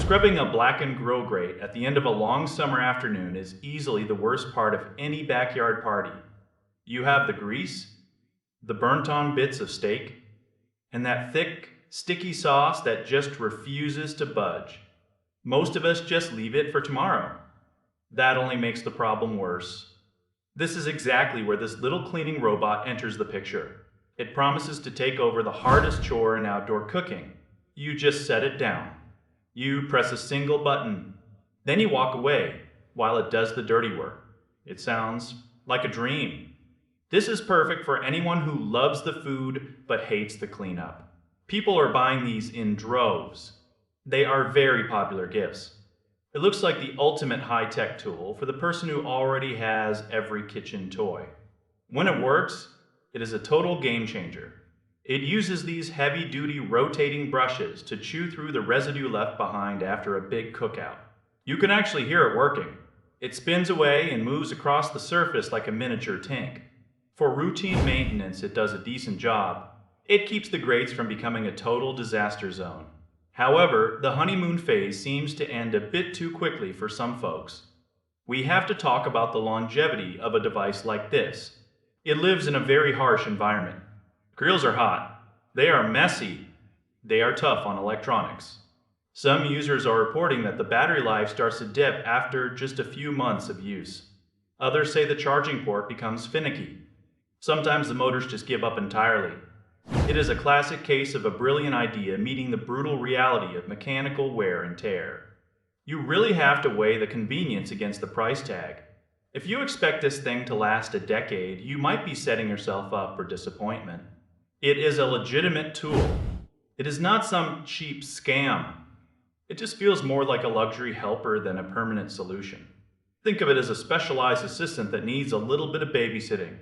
Scrubbing a blackened grill grate at the end of a long summer afternoon is easily the worst part of any backyard party. You have the grease, the burnt-on bits of steak, and that thick, sticky sauce that just refuses to budge. Most of us just leave it for tomorrow. That only makes the problem worse. This is exactly where this little cleaning robot enters the picture. It promises to take over the hardest chore in outdoor cooking. You just set it down. You press a single button. Then you walk away while it does the dirty work. It sounds like a dream. This is perfect for anyone who loves the food but hates the cleanup. People are buying these in droves. They are very popular gifts. It looks like the ultimate high-tech tool for the person who already has every kitchen toy. When it works, it is a total game changer. It uses these heavy-duty rotating brushes to chew through the residue left behind after a big cookout. You can actually hear it working. It spins away and moves across the surface like a miniature tank. For routine maintenance, it does a decent job. It keeps the grates from becoming a total disaster zone. However, the honeymoon phase seems to end a bit too quickly for some folks. We have to talk about the longevity of a device like this. It lives in a very harsh environment. Grills are hot. They are messy. They are tough on electronics. Some users are reporting that the battery life starts to dip after just a few months of use. Others say the charging port becomes finicky. Sometimes the motors just give up entirely. It is a classic case of a brilliant idea meeting the brutal reality of mechanical wear and tear. You really have to weigh the convenience against the price tag. If you expect this thing to last a decade, you might be setting yourself up for disappointment. It is a legitimate tool. It is not some cheap scam. It just feels more like a luxury helper than a permanent solution. Think of it as a specialized assistant that needs a little bit of babysitting.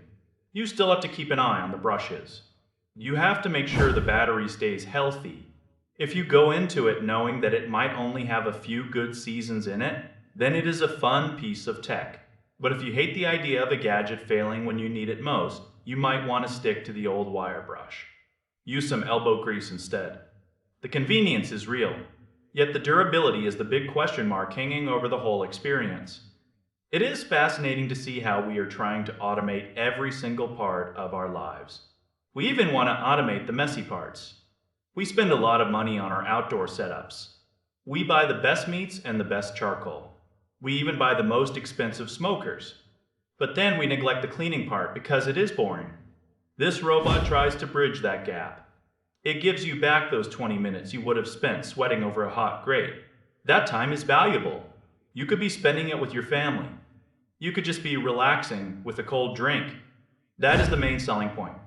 You still have to keep an eye on the brushes. You have to make sure the battery stays healthy. If you go into it knowing that it might only have a few good seasons in it, then it is a fun piece of tech. But if you hate the idea of a gadget failing when you need it most, you might want to stick to the old wire brush. Use some elbow grease instead. The convenience is real, yet the durability is the big question mark hanging over the whole experience. It is fascinating to see how we are trying to automate every single part of our lives. We even want to automate the messy parts. We spend a lot of money on our outdoor setups. We buy the best meats and the best charcoal. We even buy the most expensive smokers. But then we neglect the cleaning part because it is boring. This robot tries to bridge that gap. It gives you back those 20 minutes you would have spent sweating over a hot grate. That time is valuable. You could be spending it with your family. You could just be relaxing with a cold drink. That is the main selling point.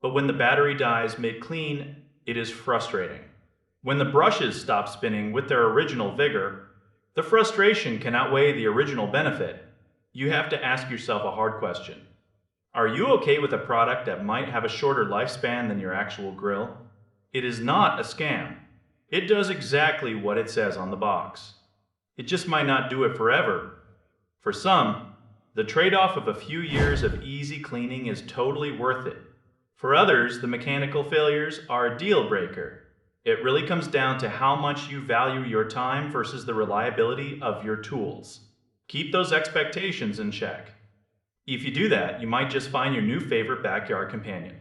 But when the battery dies mid-clean, it is frustrating. When the brushes stop spinning with their original vigor, the frustration can outweigh the original benefit. You have to ask yourself a hard question. Are you okay with a product that might have a shorter lifespan than your actual grill? It is not a scam. It does exactly what it says on the box. It just might not do it forever. For some, the trade-off of a few years of easy cleaning is totally worth it. For others, the mechanical failures are a deal breaker. It really comes down to how much you value your time versus the reliability of your tools. Keep those expectations in check. If you do that, you might just find your new favorite backyard companion.